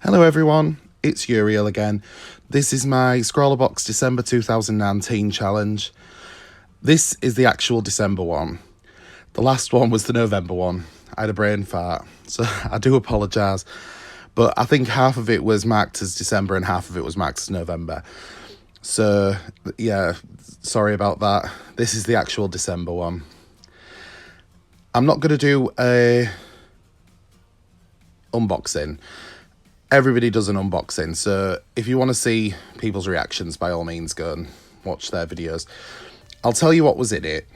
Hello everyone, it's Uriel again. This is my Scrawlrbox December 2019 challenge. This is the actual December one. The last one was the November one. I had a brain fart, so I do apologise. But I think half of it was marked as December and half of it was marked as November. So yeah, sorry about that. This is the actual December one. I'm not going to do a unboxing. Everybody does an unboxing, so if you want to see people's reactions, by all means go and watch their videos. I'll tell you what was in it.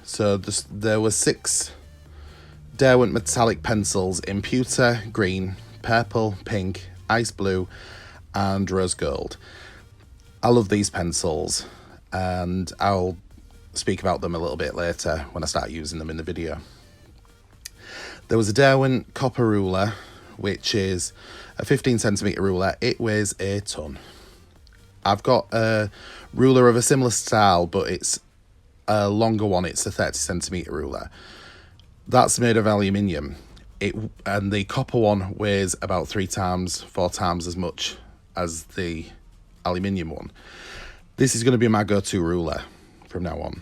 So there were 6 Derwent metallic pencils in pewter, green, purple, pink, ice blue and rose gold. I love these pencils and I'll speak about them a little bit later when I start using them in the video. There was a Derwent copper ruler, which is a 15cm ruler. It weighs a ton. I've got a ruler of a similar style, but it's a longer one. It's a 30cm ruler. That's made of aluminium. And the copper one weighs about 4 times as much as the aluminium one. This is going to be my go-to ruler from now on.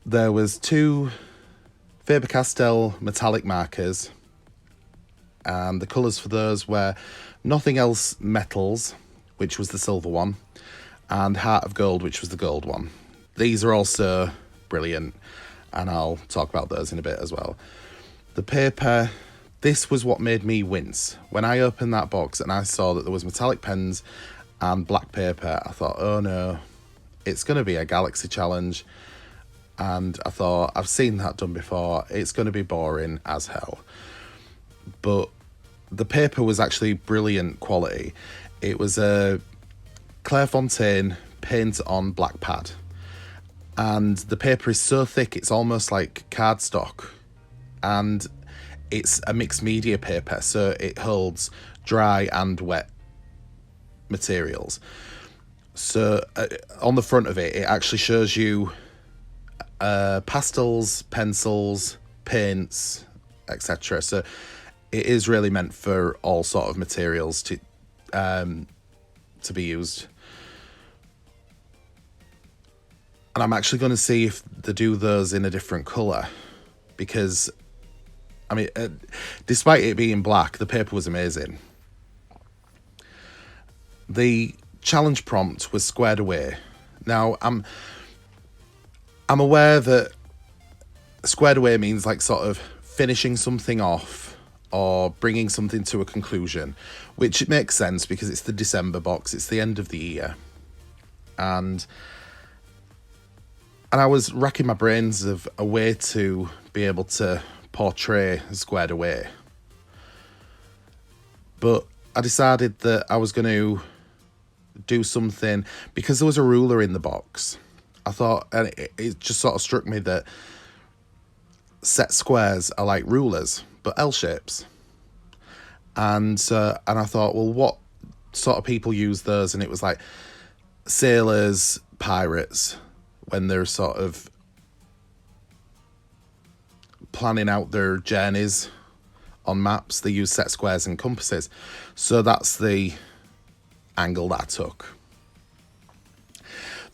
There was 2 Faber-Castell metallic markers, and the colours for those were Nothing Else Metals, which was the silver one, and Heart of Gold, which was the gold one. These are also brilliant, and I'll talk about those in a bit as well. The paper, this was what made me wince. When I opened that box and I saw that there was metallic pens and black paper, I thought, oh no, it's going to be a Galaxy challenge. And I thought, I've seen that done before, it's going to be boring as hell. But the paper was actually brilliant quality. It was a Clairefontaine paint on black pad. And the paper is so thick, it's almost like cardstock. And it's a mixed media paper, so it holds dry and wet materials. So on the front of it, it actually shows you pastels, pencils, paints, etc. So it is really meant for all sort of materials to be used. And I'm actually going to see if they do those in a different colour, because I mean, despite it being black, the paper was amazing. The challenge prompt was squared away. Now I'm aware that squared away means like sort of finishing something off or bringing something to a conclusion, which it makes sense because it's the December box, it's the end of the year. And I was racking my brains of a way to be able to portray squared away. But I decided that I was going to do something, because there was a ruler in the box. I thought, and it just sort of struck me that set squares are like rulers, but L shapes. And I thought, well, what sort of people use those? And it was like sailors, pirates, when they're sort of planning out their journeys on maps, they use set squares and compasses. So that's the angle that I took.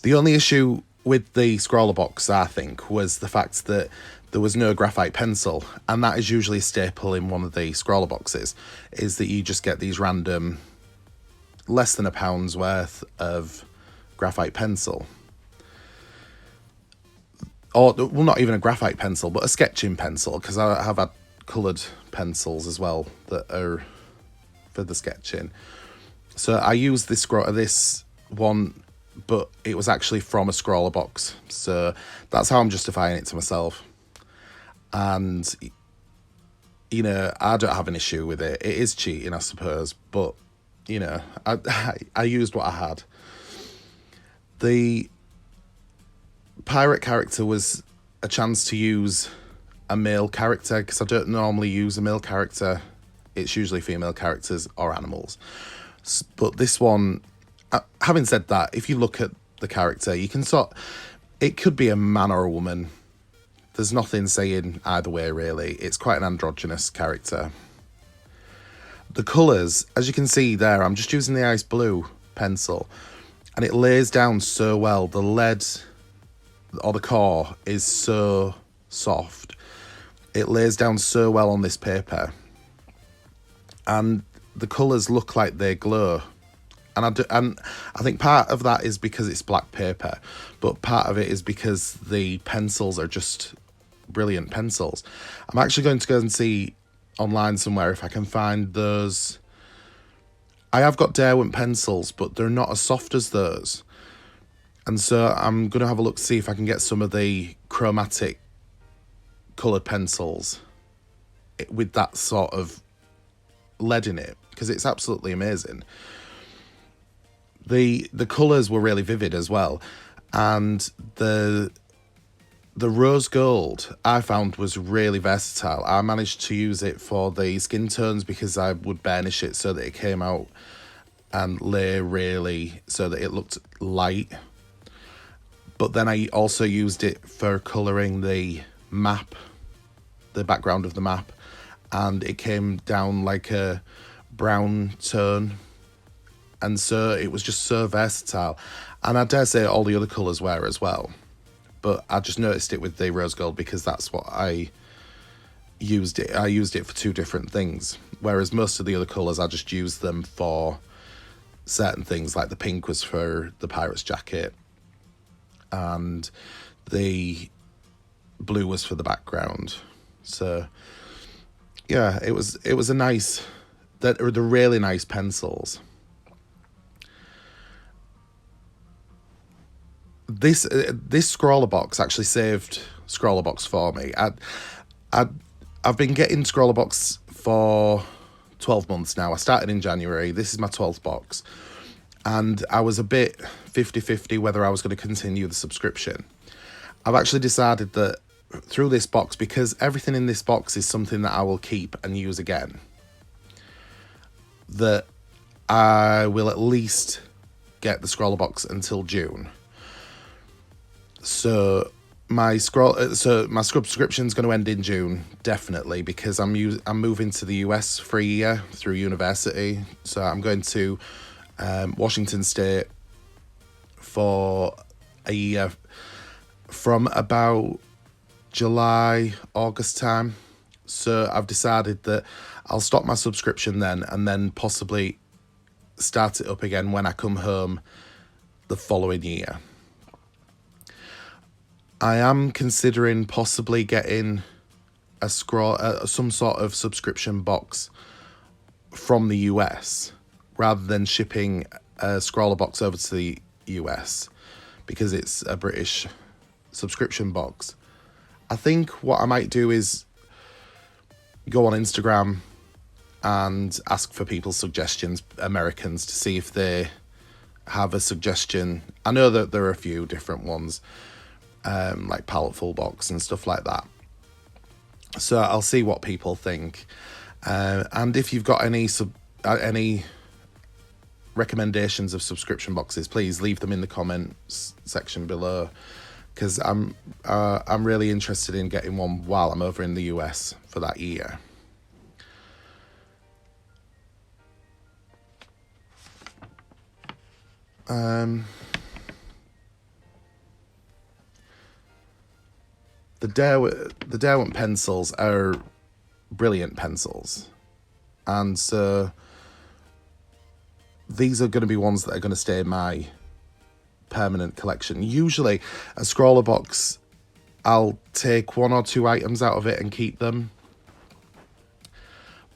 The only issue with the Scrawlrbox, I think, was the fact that there was no graphite pencil, and that is usually a staple in one of the Scrawlrboxes, is that you just get these random less than £1 worth of graphite pencil. Or, well, not even a graphite pencil, but a sketching pencil, because I have had coloured pencils as well that are for the sketching. So I used this one, but it was actually from a Scrawlrbox, so that's how I'm justifying it to myself. And you know, I don't have an issue with it. It is cheating, I suppose, but you know, I used what I had. The pirate character was a chance to use a male character, because I don't normally use a male character. It's usually female characters or animals. But this one, having said that, if you look at the character, you can it could be a man or a woman. There's nothing saying either way, really. It's quite an androgynous character. the colours, as you can see there, I'm just using the ice blue pencil, and it lays down so well. The lead, or the core, is so soft. It lays down so well on this paper, and the colours look like they glow. And I think part of that is because it's black paper, but part of it is because the pencils are just brilliant pencils. I'm actually going to go and see online somewhere if I can find those. I have got Derwent pencils, but they're not as soft as those. And so I'm going to have a look to see if I can get some of the chromatic coloured pencils with that sort of lead in it, because it's absolutely amazing. The colours were really vivid as well, and the rose gold I found was really versatile. I managed to use it for the skin tones because I would burnish it so that it came out and lay really so that it looked light. But then I also used it for colouring the map, the background of the map, and it came down like a brown tone. And so it was just so versatile. And I dare say all the other colours were as well. But I just noticed it with the rose gold because that's what I used it. I used it for two different things. Whereas most of the other colours, I just used them for certain things. Like the pink was for the pirate's jacket. And the blue was for the background. So, yeah, it was a nice... They're really nice pencils. This Scrawlrbox actually saved Scrawlrbox for me. I've been getting Scrawlrbox for 12 months now. I started in January. This is my 12th box. And I was a bit 50-50 whether I was going to continue the subscription. I've actually decided that through this box, because everything in this box is something that I will keep and use again, that I will at least get the Scrawlrbox until June. So my subscription is going to end in June, definitely, because I'm moving to the US for a year through university. So I'm going to Washington State for a year from about July, August time. So I've decided that I'll stop my subscription then, and then possibly start it up again when I come home the following year. I am considering possibly getting some sort of subscription box from the US rather than shipping a Scrawlrbox over to the US, because it's a British subscription box. I think what I might do is go on Instagram and ask for people's suggestions, Americans, to see if they have a suggestion. I know that there are a few different ones, like Paletful Box and stuff like that. So I'll see what people think. And if you've got any recommendations of subscription boxes, please leave them in the comments section below, because I'm really interested in getting one while I'm over in the US for that year. The Derwent pencils are brilliant pencils, and so these are going to be ones that are going to stay in my permanent collection. Usually a Scrawlrbox, I'll take one or two items out of it and keep them,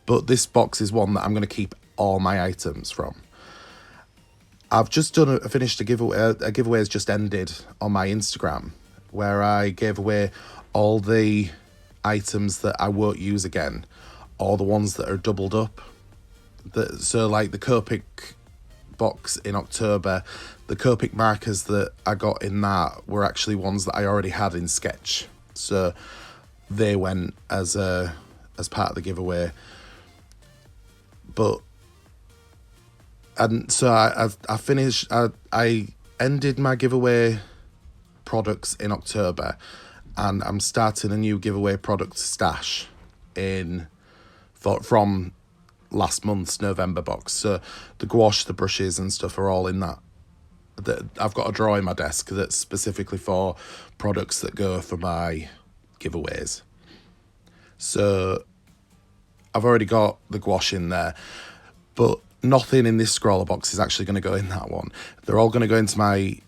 but this box is one that I'm going to keep all my items from. I've just finished a giveaway. A giveaway has just ended on my Instagram, where I gave away all the items that I won't use again, or the ones that are doubled up. So like the Copic box in October, the Copic markers that I got in that were actually ones that I already had in Sketch. So they went as part of the giveaway. And so I finished. I ended my giveaway products in October, and I'm starting a new giveaway product stash from last month's November box. So the gouache, the brushes and stuff are all in that. I've got a drawer in my desk that's specifically for products that go for my giveaways. So I've already got the gouache in there, but nothing in this Scrawlrbox is actually going to go in that one. They're all going to go into my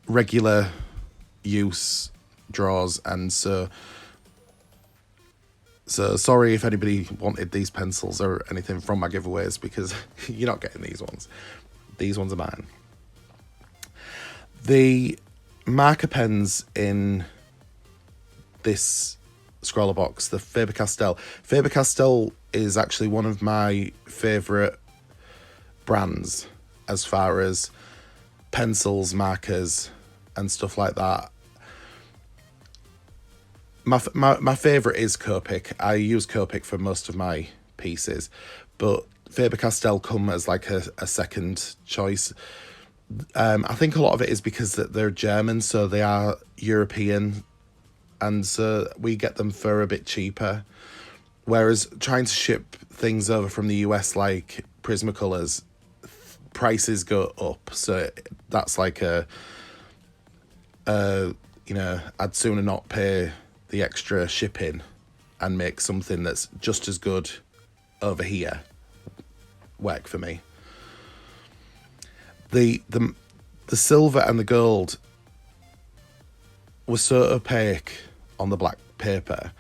regular use drawers, and so sorry if anybody wanted these pencils or anything from my giveaways, because you're not getting these ones. These ones are mine. The marker pens in this Scrawlrbox, the Faber-Castell. Faber-Castell is actually one of my favourite brands as far as pencils, markers and stuff like that. My favourite is Copic. I use Copic for most of my pieces, but Faber-Castell come as like a second choice. I think a lot of it is because that they're German, so they are European, and so we get them for a bit cheaper. Whereas trying to ship things over from the US like Prismacolors, prices go up. So that's like you know, I'd sooner not pay the extra shipping and make something that's just as good over here work for me. The silver and the gold were so opaque on the black paper.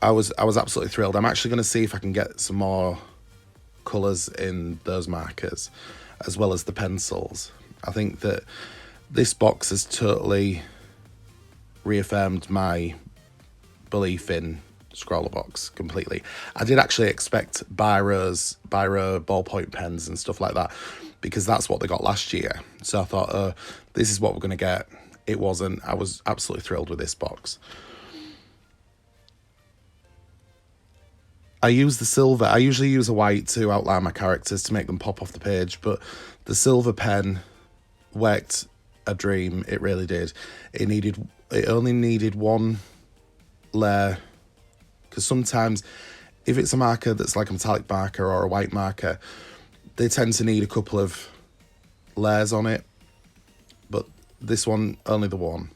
I was absolutely thrilled. I'm actually going to see if I can get some more colours in those markers, as well as the pencils. I think that this box has totally reaffirmed my belief in Scrawlrbox completely. I did actually expect biro ballpoint pens and stuff like that, because that's what they got last year. So I thought, oh, this is what we're going to get. It wasn't. I was absolutely thrilled with this box. I use the silver. I usually use a white to outline my characters to make them pop off the page, but the silver pen worked a dream. It really did. It only needed one layer, because sometimes if it's a marker that's like a metallic marker or a white marker, they tend to need a couple of layers on it, but this one, only the one.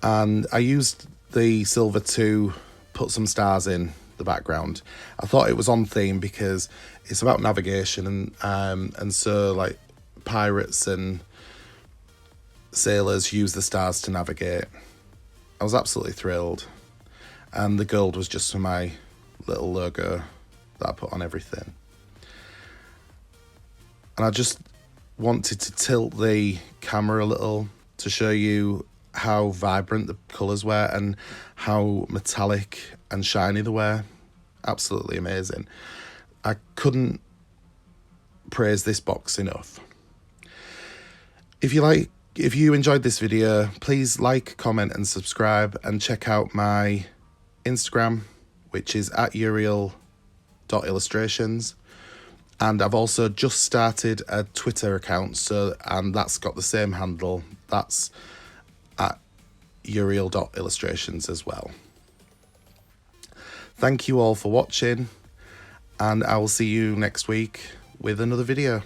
And I used the silver to put some stars in the background. I thought it was on theme because it's about navigation, and so like pirates and sailors use the stars to navigate. I was absolutely thrilled, and the gold was just for my little logo that I put on everything. And I just wanted to tilt the camera a little to show you how vibrant the colours were and how metallic and shiny they were. Absolutely amazing. I couldn't praise this box enough. If you enjoyed this video, please like, comment and subscribe, and check out my Instagram, which is @uriel.illustrations. And I've also just started a Twitter account, and that's got the same handle. That's @uriel.illustrations as well. Thank you all for watching, and I will see you next week with another video.